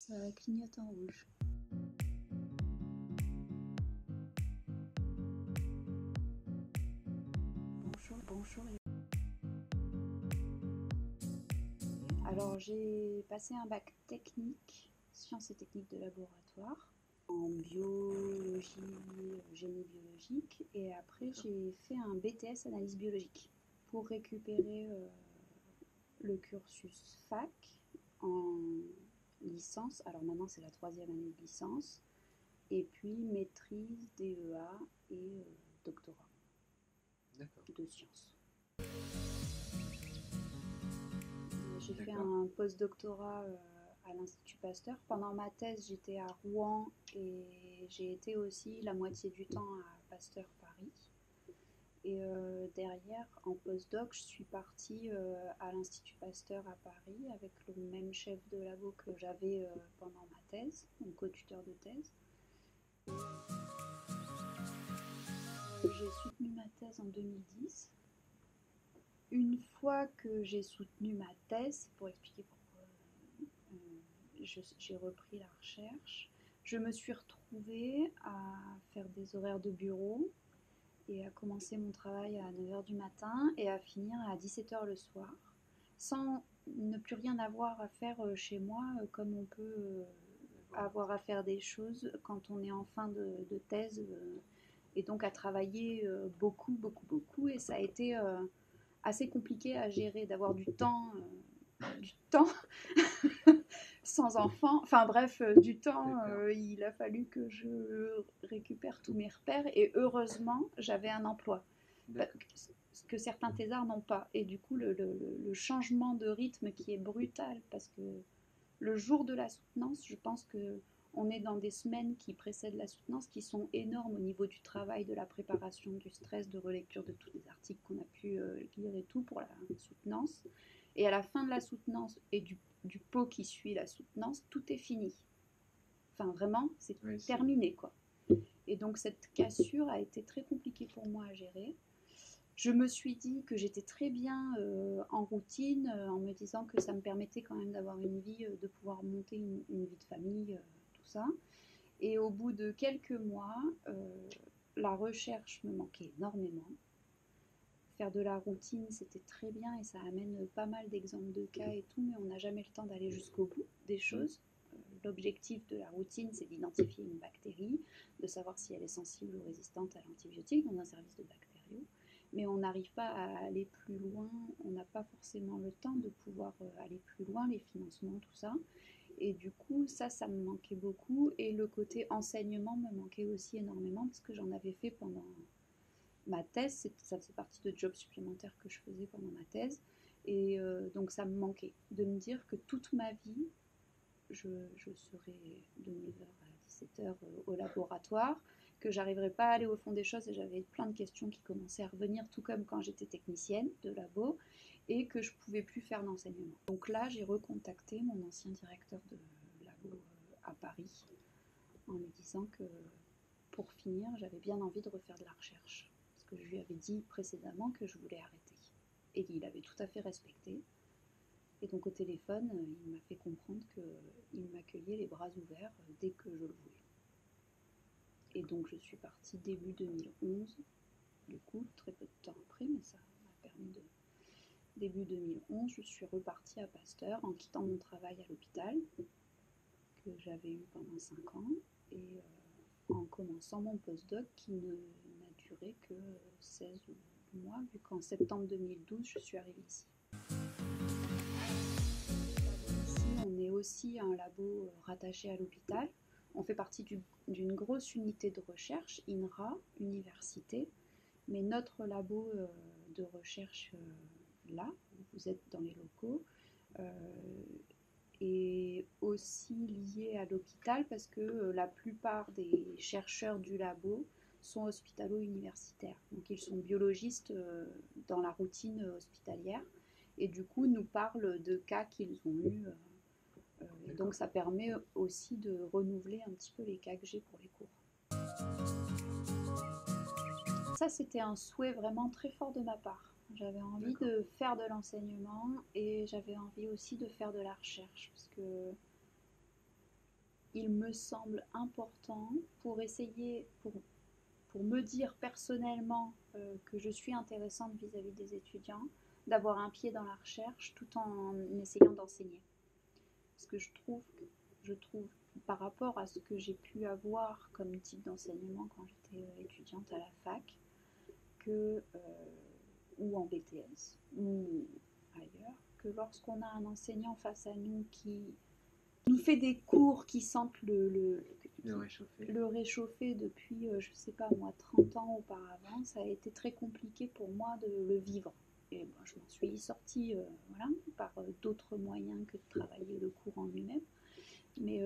Ça clignote en rouge. Bonjour, bonjour. Alors j'ai passé un bac technique, sciences et techniques de laboratoire, en biologie, génie biologique, et après j'ai fait un BTS analyse biologique pour récupérer le cursus fac en licence. Alors maintenant c'est la 3e année de licence, et puis maîtrise, DEA et doctorat de sciences. J'ai fait un post-doctorat à l'Institut Pasteur. Pendant ma thèse, j'étais à Rouen et j'ai été aussi la moitié du temps à Pasteur Paris. Et derrière, en post-doc, je suis partie à l'Institut Pasteur à Paris avec le même chef de labo que j'avais pendant ma thèse, mon co-tuteur de thèse. J'ai soutenu ma thèse en 2010. Une fois que j'ai soutenu ma thèse, pour expliquer pourquoi j'ai repris la recherche, je me suis retrouvée à faire des horaires de bureau et à commencer mon travail à 9h du matin et à finir à 17h le soir, sans ne plus rien avoir à faire chez moi, comme on peut avoir à faire des choses quand on est en fin de thèse, et donc à travailler beaucoup, et ça a été assez compliqué à gérer, d'avoir du temps sans enfant, enfin bref, du temps, il a fallu que je récupère tous mes repères, et heureusement j'avais un emploi, ce que certains thésards n'ont pas, et du coup le changement de rythme qui est brutal, parce que le jour de la soutenance, je pense que on est dans des semaines qui précèdent la soutenance qui sont énormes au niveau du travail, de la préparation, du stress, de relecture de tous les articles qu'on a pu lire et tout pour la soutenance. Et à la fin de la soutenance et du pot qui suit la soutenance, tout est fini. Enfin, vraiment, c'est terminé, quoi. Et donc, cette cassure a été très compliquée pour moi à gérer. Je me suis dit que j'étais très bien en routine, en me disant que ça me permettait quand même d'avoir une vie, de pouvoir monter une vie de famille, tout ça. Et au bout de quelques mois, la recherche me manquait énormément. Faire de la routine, c'était très bien et ça amène pas mal d'exemples de cas et tout, mais on n'a jamais le temps d'aller jusqu'au bout des choses. L'objectif de la routine, c'est d'identifier une bactérie, de savoir si elle est sensible ou résistante à l'antibiotique dans un service de bactériaux. Mais on n'arrive pas à aller plus loin, on n'a pas forcément le temps de pouvoir aller plus loin, les financements, tout ça. Et du coup, ça me manquait beaucoup. Et le côté enseignement me manquait aussi énormément parce que j'en avais fait pendant ma thèse. Ça faisait partie de jobs supplémentaires que je faisais pendant ma thèse. Et donc ça me manquait de me dire que toute ma vie, je serai de 9h à 17h au laboratoire, que j'arriverais pas à aller au fond des choses, et j'avais plein de questions qui commençaient à revenir, tout comme quand j'étais technicienne de labo, et que je pouvais plus faire d'enseignement. Donc là, j'ai recontacté mon ancien directeur de labo à Paris en lui disant que pour finir, j'avais bien envie de refaire de la recherche, parce que je lui avais dit précédemment que je voulais arrêter. Et il avait tout à fait respecté. Et donc au téléphone, il m'a fait comprendre qu'il m'accueillait les bras ouverts dès que je le voulais. Et donc je suis partie début 2011, du coup, très peu de temps après, mais ça m'a permis de... Début 2011, je suis repartie à Pasteur en quittant mon travail à l'hôpital, que j'avais eu pendant 5 ans, et en commençant mon postdoc qui n'a duré que 16 mois, vu qu'en septembre 2012, je suis arrivée ici. On est aussi un labo rattaché à l'hôpital. On fait partie d'une grosse unité de recherche, INRA, université, mais notre labo de recherche là, où vous êtes dans les locaux, est aussi lié à l'hôpital parce que la plupart des chercheurs du labo sont hospitalo-universitaires. Donc ils sont biologistes dans la routine hospitalière et du coup nous parlent de cas qu'ils ont eus. Et donc ça permet aussi de renouveler un petit peu les cas que j'ai pour les cours. Ça, c'était un souhait vraiment très fort de ma part. J'avais envie de faire de l'enseignement et j'avais envie aussi de faire de la recherche parce que il me semble important pour essayer, pour me dire personnellement que je suis intéressante vis-à-vis des étudiants, d'avoir un pied dans la recherche tout en essayant d'enseigner. Parce que je trouve par rapport à ce que j'ai pu avoir comme type d'enseignement quand j'étais étudiante à la fac, ou en BTS, ou ailleurs, que lorsqu'on a un enseignant face à nous qui nous fait des cours qui sentent le réchauffer depuis, je ne sais pas moi, 30 ans auparavant, ça a été très compliqué pour moi de le vivre. Et bon, je m'en suis sortie voilà, par d'autres moyens que de travailler le cours en lui-même. Mais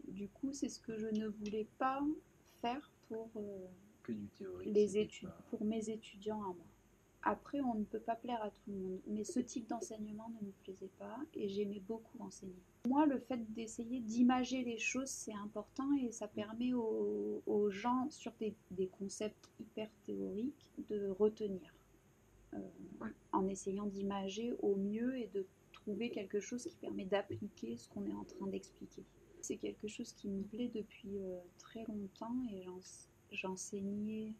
du coup, c'est ce que je ne voulais pas faire pour, que du théorique, pour mes étudiants à moi. Après, on ne peut pas plaire à tout le monde, mais ce type d'enseignement ne me plaisait pas et j'aimais beaucoup enseigner. Moi, le fait d'essayer d'imager les choses, c'est important et ça permet aux gens, sur des concepts hyper théoriques, de retenir. En essayant d'imager au mieux et de trouver quelque chose qui permet d'appliquer ce qu'on est en train d'expliquer. C'est quelque chose qui me plaît depuis très longtemps et j'ai enseigné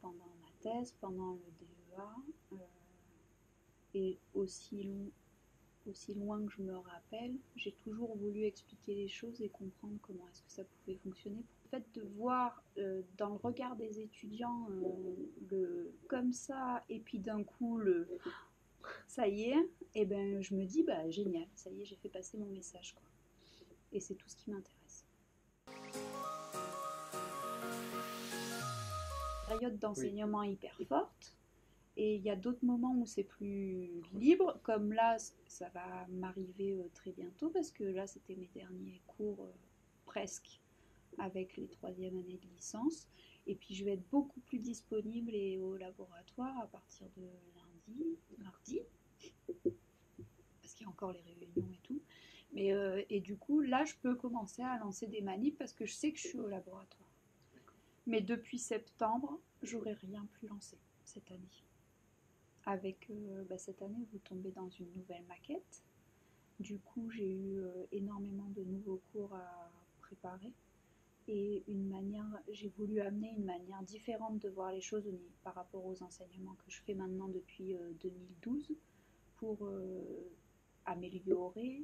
pendant ma thèse, pendant le DEA, et aussi loin que je me rappelle, j'ai toujours voulu expliquer les choses et comprendre comment est-ce que ça pouvait fonctionner. Le fait de voir dans le regard des étudiants comme ça, et puis d'un coup, ça y est, et ben, je me dis, bah, génial, ça y est, j'ai fait passer mon message, quoi. Et c'est tout ce qui m'intéresse. Période d'enseignement hyper forte. Et il y a d'autres moments où c'est plus libre, comme là, ça va m'arriver très bientôt, parce que là, c'était mes derniers cours presque avec les 3e années de licence. Et puis, je vais être beaucoup plus disponible et au laboratoire à partir de mardi, parce qu'il y a encore les réunions et tout. Mais, et du coup, là, je peux commencer à lancer des manips parce que je sais que je suis au laboratoire. Mais depuis septembre, j'aurais rien pu lancer cette année. Avec cette année, vous tombez dans une nouvelle maquette. Du coup, j'ai eu énormément de nouveaux cours à préparer et j'ai voulu amener une manière différente de voir les choses par rapport aux enseignements que je fais maintenant depuis 2012 pour améliorer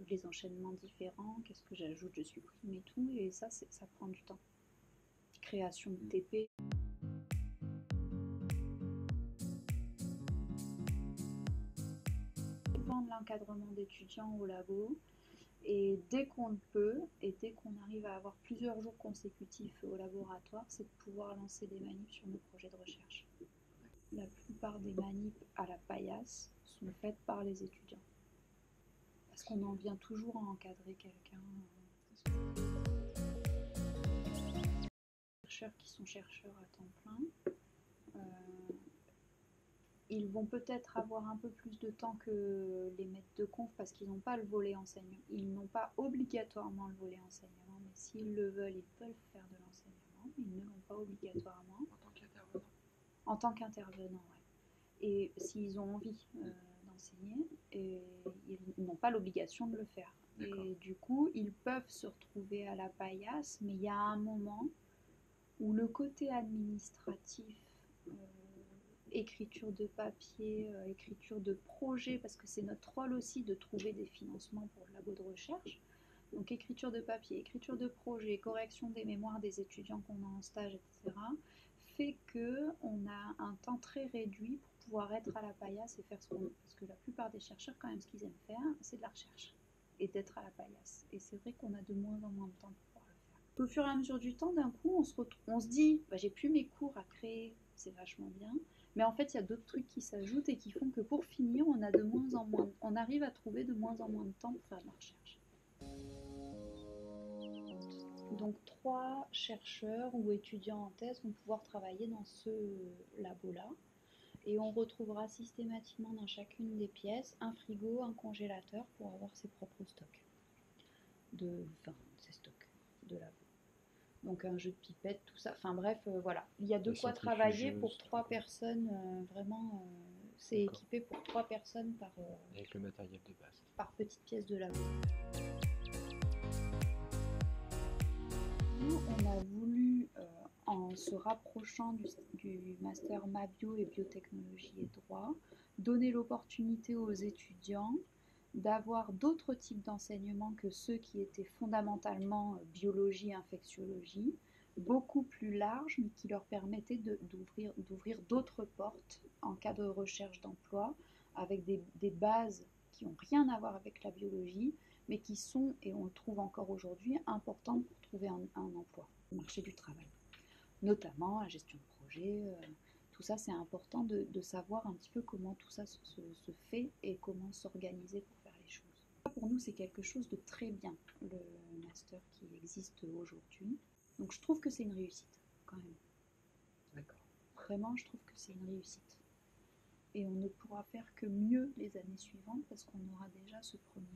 les enchaînements différents, qu'est-ce que j'ajoute, je supprime et tout, et ça prend du temps. Création de TP. De l'encadrement d'étudiants au labo, et dès qu'on le peut et dès qu'on arrive à avoir plusieurs jours consécutifs au laboratoire, c'est de pouvoir lancer des manips sur nos projets de recherche. La plupart des manips à la paillasse sont faites par les étudiants parce qu'on en vient toujours à encadrer quelqu'un. Les chercheurs qui sont chercheurs à temps plein, ils vont peut-être avoir un peu plus de temps que les maîtres de conf parce qu'ils n'ont pas le volet enseignement. Ils n'ont pas obligatoirement le volet enseignement, mais s'ils le veulent, ils peuvent faire de l'enseignement. Ils ne l'ont pas obligatoirement. En tant qu'intervenant. En tant qu'intervenant, oui. Et s'ils ont envie d'enseigner, ils n'ont pas l'obligation de le faire. Et du coup, ils peuvent se retrouver à la paillasse, mais il y a un moment où le côté administratif, écriture de papier, écriture de projet, parce que c'est notre rôle aussi de trouver des financements pour le labo de recherche. Donc écriture de papier, écriture de projet, correction des mémoires des étudiants qu'on a en stage, etc., fait qu'on a un temps très réduit pour pouvoir être à la paillasse et faire ce qu'on veut. Parce que la plupart des chercheurs, quand même, ce qu'ils aiment faire, c'est de la recherche et d'être à la paillasse. Et c'est vrai qu'on a de moins en moins de temps pour pouvoir le faire. Au fur et à mesure du temps, d'un coup, on se dit, bah, j'ai plus mes cours à créer, c'est vachement bien. Mais en fait, il y a d'autres trucs qui s'ajoutent et qui font que pour finir, on arrive à trouver de moins en moins de temps pour faire de la recherche. Donc 3 chercheurs ou étudiants en thèse vont pouvoir travailler dans ce labo-là. Et on retrouvera systématiquement dans chacune des pièces un frigo, un congélateur pour avoir ses propres stocks. Ses stocks de labo. Donc un jeu de pipette, tout ça. Enfin bref, voilà. Il y a de quoi travailler pour 3 personnes. Vraiment, c'est équipé pour 3 personnes avec le matériel de base. Par petite pièce de labo. coup, on a voulu, en se rapprochant du master Mabio et biotechnologie et droit, donner l'opportunité aux étudiants d'avoir d'autres types d'enseignements que ceux qui étaient fondamentalement biologie, infectiologie, beaucoup plus larges, mais qui leur permettaient d'ouvrir d'autres portes en cas de recherche d'emploi, avec des bases qui n'ont rien à voir avec la biologie, mais qui sont, et on le trouve encore aujourd'hui, importantes pour trouver un emploi au marché du travail. Notamment la gestion de projet, tout ça c'est important de savoir un petit peu comment tout ça se fait et comment s'organiser pour faire les choses. Pour nous c'est quelque chose de très bien, le master qui existe aujourd'hui. Donc je trouve que c'est une réussite quand même. D'accord. Vraiment je trouve que c'est une réussite. Et on ne pourra faire que mieux les années suivantes parce qu'on aura déjà ce premier